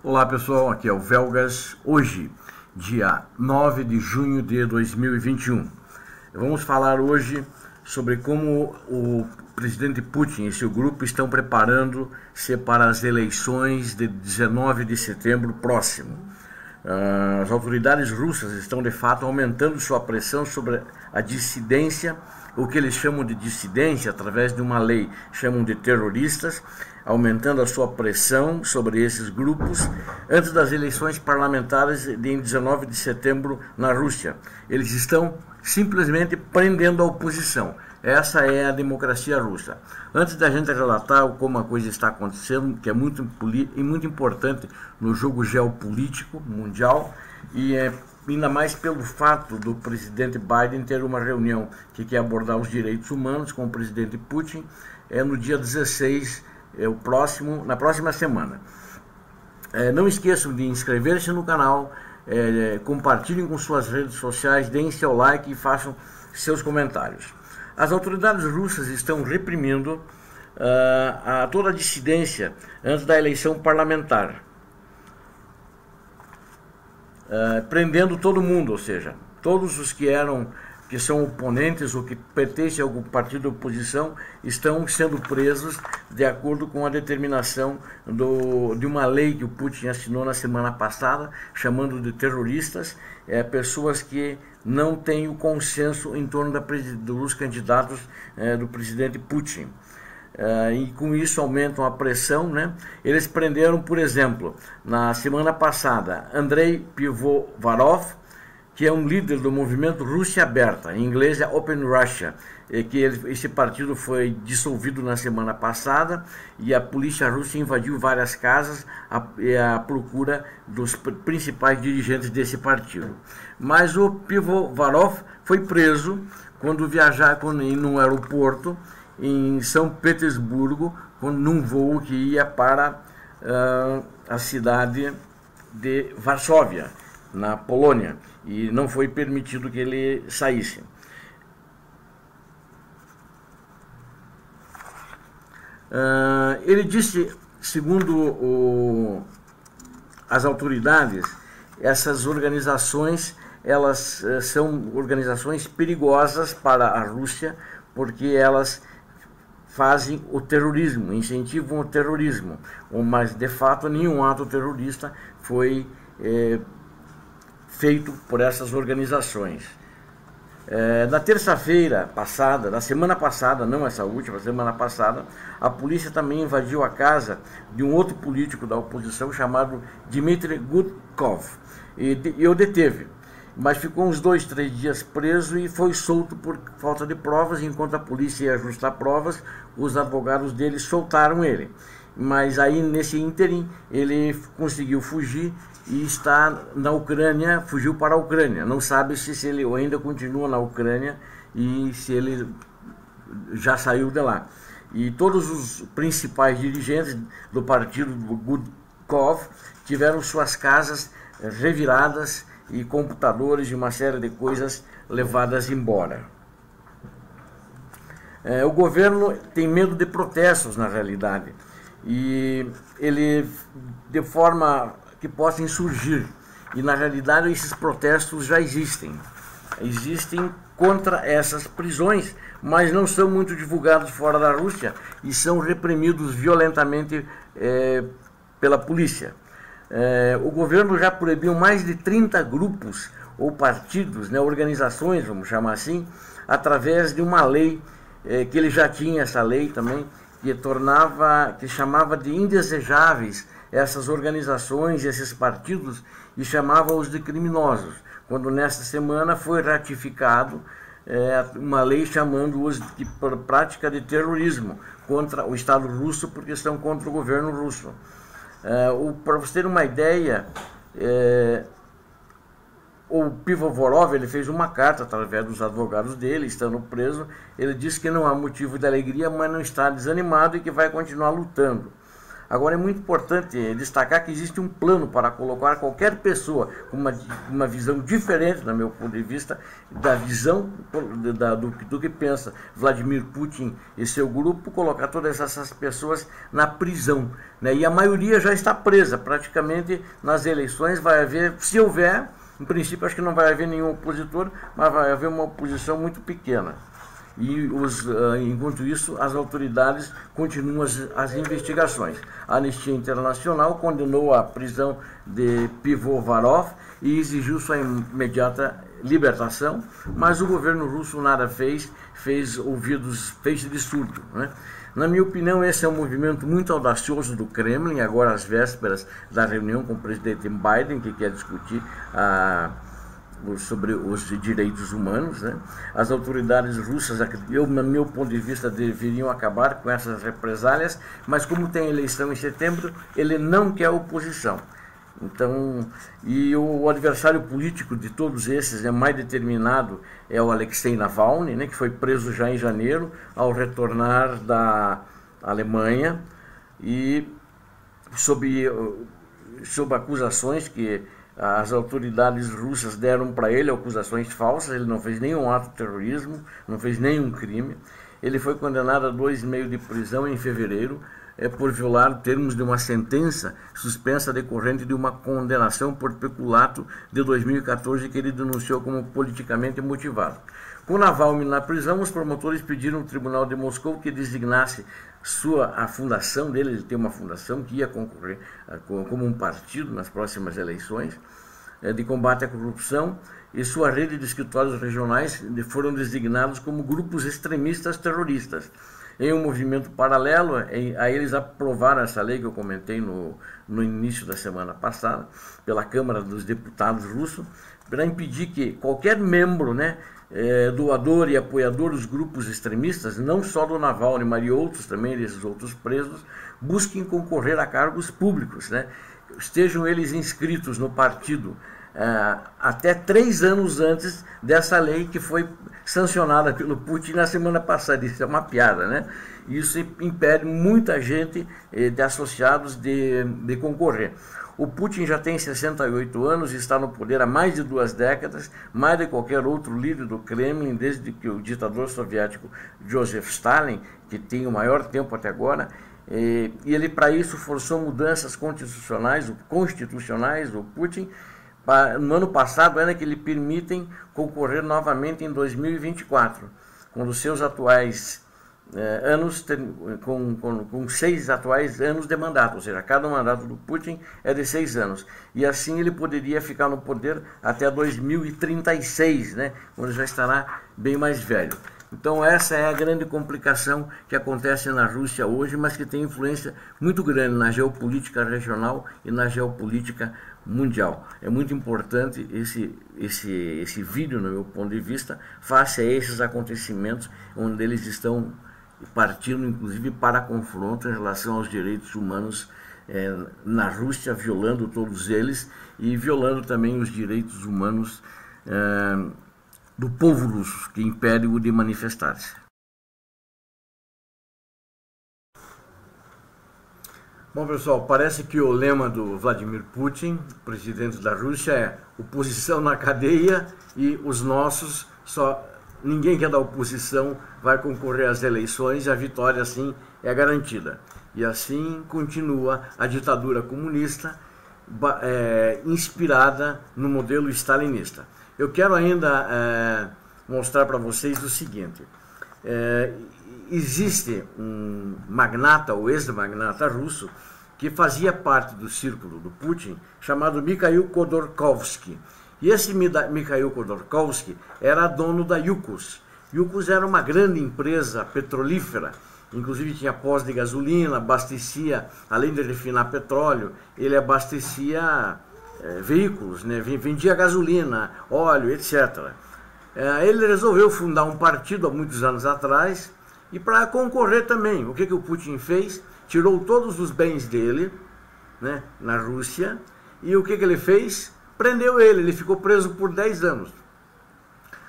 Olá pessoal, aqui é o Velgas. Hoje, dia 9 de junho de 2021. Vamos falar hoje sobre como o presidente Putin e seu grupo estão preparando-se para as eleições de 19 de setembro próximo. As autoridades russas estão de fato aumentando sua pressão sobre a dissidência, o que eles chamam de dissidência através de uma lei, chamam de terroristas, aumentando a sua pressão sobre esses grupos antes das eleições parlamentares de 19 de setembro na Rússia. Eles estão simplesmente prendendo a oposição. Essa é a democracia russa. Antes da gente relatar como a coisa está acontecendo, que é muito importante no jogo geopolítico mundial, e ainda mais pelo fato do presidente Biden ter uma reunião que quer abordar os direitos humanos com o presidente Putin no dia 16, na próxima semana. Não esqueçam de inscrever-se no canal, compartilhem com suas redes sociais, deem seu like e façam seus comentários. As autoridades russas estão reprimindo toda a dissidência antes da eleição parlamentar, prendendo todo mundo, ou seja, todos os que são oponentes ou que pertencem a algum partido de oposição estão sendo presos de acordo com a determinação de uma lei que o Putin assinou na semana passada, chamando de terroristas, pessoas que não têm o consenso em torno dos candidatos do presidente Putin. E com isso aumentam a pressão, né? Eles prenderam, por exemplo, na semana passada, Andrei Pivovarov, que é um líder do movimento Rússia Aberta, em inglês é Open Russia, esse partido foi dissolvido na semana passada e a polícia russa invadiu várias casas à procura dos principais dirigentes desse partido. Mas o Pivovarov foi preso quando viajava no aeroporto em São Petersburgo, num voo que ia para a cidade de Varsóvia, na Polônia, e não foi permitido que ele saísse. Ele disse, segundo as autoridades, essas organizações, elas são organizações perigosas para a Rússia, porque elas fazem o terrorismo, incentivam o terrorismo, mas de fato nenhum ato terrorista foi feito por essas organizações. Na terça-feira passada, na semana passada, não essa última, semana passada, a polícia também invadiu a casa de um outro político da oposição chamado Dmitry Gudkov e o deteve, mas ficou uns 2, 3 dias preso e foi solto por falta de provas. Enquanto a polícia ia ajustar provas, os advogados dele soltaram ele. Mas aí, nesse ínterim, ele conseguiu fugir e está na Ucrânia, fugiu para a Ucrânia. Não sabe se ele ainda continua na Ucrânia e se ele já saiu de lá. E todos os principais dirigentes do partido do Gudkov tiveram suas casas reviradas e computadores e uma série de coisas levadas embora. O governo tem medo de protestos, na realidade, e ele, de forma que possam surgir, e na realidade esses protestos já existem contra essas prisões, mas não são muito divulgados fora da Rússia e são reprimidos violentamente pela polícia. O governo já proibiu mais de 30 grupos ou partidos, né, organizações, vamos chamar assim, através de uma lei que ele já tinha, essa lei também, que chamava de indesejáveis essas organizações, esses partidos, e chamava-os de criminosos, quando nesta semana foi ratificado uma lei chamando-os de prática de terrorismo contra o Estado russo, porque estão contra o governo russo. Para você ter uma ideia, o Pivovarov, ele fez uma carta através dos advogados dele, estando preso. Ele disse que não há motivo de alegria, mas não está desanimado e que vai continuar lutando. Agora é muito importante destacar que existe um plano para colocar qualquer pessoa com uma visão diferente, do meu ponto de vista, da visão do que pensa Vladimir Putin e seu grupo, colocar todas essas pessoas na prisão, né? E a maioria já está presa, praticamente nas eleições vai haver, se houver, em princípio acho que não vai haver nenhum opositor, mas vai haver uma oposição muito pequena. E enquanto isso, as autoridades continuam as investigações. A Anistia Internacional condenou a prisão de Pivovarov e exigiu sua imediata libertação, mas o governo russo nada fez, fez de surdo, né? Na minha opinião, esse é um movimento muito audacioso do Kremlin, agora às vésperas da reunião com o presidente Biden, que quer discutir sobre os direitos humanos, né? As autoridades russas, no meu ponto de vista, deveriam acabar com essas represálias, mas como tem eleição em setembro, ele não quer oposição. Então, e o adversário político de todos esses, mais determinado, é o Alexei Navalny, né, que foi preso já em janeiro, ao retornar da Alemanha, e sob acusações que as autoridades russas deram para ele, acusações falsas. Ele não fez nenhum ato de terrorismo, não fez nenhum crime. Ele foi condenado a 2 anos e meio de prisão em fevereiro, por violar termos de uma sentença suspensa decorrente de uma condenação por peculato de 2014 que ele denunciou como politicamente motivado. Com Navalny na prisão, os promotores pediram ao Tribunal de Moscou que designasse a fundação dele. Ele tem uma fundação que ia concorrer como um partido nas próximas eleições de combate à corrupção, e sua rede de escritórios regionais foram designados como grupos extremistas terroristas. Em um movimento paralelo, a eles aprovaram essa lei que eu comentei no início da semana passada, pela Câmara dos Deputados russo, para impedir que qualquer membro, né, doador e apoiador dos grupos extremistas, não só do Navalny, mas de outros também, desses outros presos, busquem concorrer a cargos públicos, né? Estejam eles inscritos no partido até 3 anos antes dessa lei que foi sancionada pelo Putin na semana passada. Isso é uma piada, né? Isso impede muita gente de associados de concorrer. O Putin já tem 68 anos e está no poder há mais de 2 décadas, mais de qualquer outro líder do Kremlin, desde que o ditador soviético Joseph Stalin, que tem o maior tempo até agora, e ele para isso forçou mudanças constitucionais, o Putin. No ano passado, ainda que lhe permitem concorrer novamente em 2024, quando seus atuais anos, com 6 atuais anos de mandato, ou seja, cada mandato do Putin é de 6 anos. E assim ele poderia ficar no poder até 2036, né, quando já estará bem mais velho. Então essa é a grande complicação que acontece na Rússia hoje, mas que tem influência muito grande na geopolítica regional e na geopolítica mundial. É muito importante esse vídeo, no meu ponto de vista, face a esses acontecimentos, onde eles estão partindo, inclusive, para confronto em relação aos direitos humanos na Rússia, violando todos eles e violando também os direitos humanos do povo russo, que impede-o de manifestar-se. Bom, pessoal, parece que o lema do Vladimir Putin, presidente da Rússia, é oposição na cadeia, e os nossos, ninguém que é da oposição vai concorrer às eleições, e a vitória assim é garantida. E assim continua a ditadura comunista, inspirada no modelo stalinista. Eu quero ainda mostrar para vocês o seguinte: existe um magnata, ou ex-magnata russo, que fazia parte do círculo do Putin, chamado Mikhail Khodorkovsky. E esse Mikhail Khodorkovsky era dono da Yukos. Yukos era uma grande empresa petrolífera, inclusive tinha pós de gasolina, abastecia, além de refinar petróleo, ele abastecia veículos, né? Vendia gasolina, óleo, etc. Ele resolveu fundar um partido há muitos anos atrás, e para concorrer também, o que o Putin fez? Tirou todos os bens dele, né, na Rússia, e o que ele fez? Prendeu ele. Ele ficou preso por 10 anos.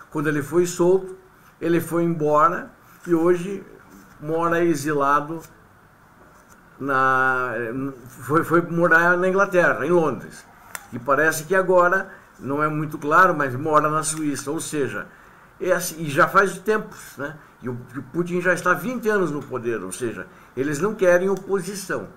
Quando ele foi solto, ele foi embora e hoje mora exilado foi morar na Inglaterra, em Londres. E parece que agora, não é muito claro, mas mora na Suíça. Ou seja, e já faz tempos, né? E o Putin já está há 20 anos no poder, ou seja, eles não querem oposição.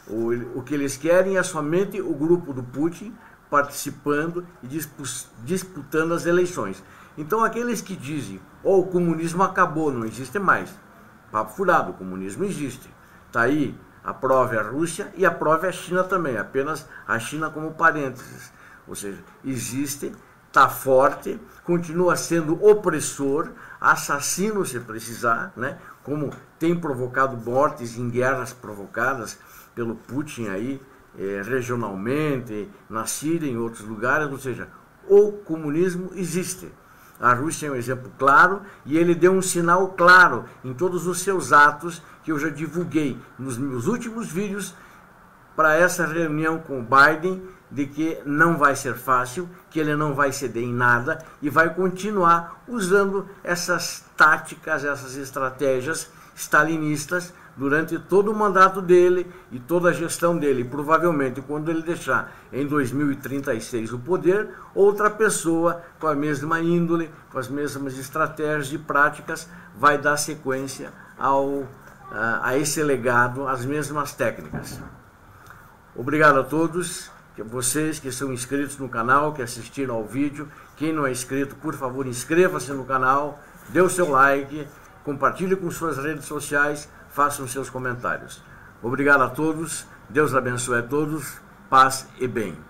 O que eles querem é somente o grupo do Putin participando e disputando as eleições. Então aqueles que dizem, o comunismo acabou, não existe mais. Papo furado, o comunismo existe. Está aí, a prova é a Rússia e a prova é a China também, apenas a China como parênteses. Ou seja, existe, está forte, continua sendo opressor, assassino se precisar, né? Como tem provocado mortes em guerras provocadas pelo Putin aí, regionalmente, na Síria e em outros lugares. Ou seja, o comunismo existe. A Rússia é um exemplo claro e ele deu um sinal claro em todos os seus atos que eu já divulguei nos meus últimos vídeos para essa reunião com o Biden, de que não vai ser fácil, que ele não vai ceder em nada e vai continuar usando essas táticas, essas estratégias stalinistas durante todo o mandato dele e toda a gestão dele. E provavelmente, quando ele deixar em 2036 o poder, outra pessoa com a mesma índole, com as mesmas estratégias e práticas, vai dar sequência a esse legado, as mesmas técnicas. Obrigado a todos, vocês que são inscritos no canal, que assistiram ao vídeo. Quem não é inscrito, por favor, inscreva-se no canal, dê o seu like, compartilhe com suas redes sociais, façam seus comentários. Obrigado a todos, Deus abençoe a todos, paz e bem.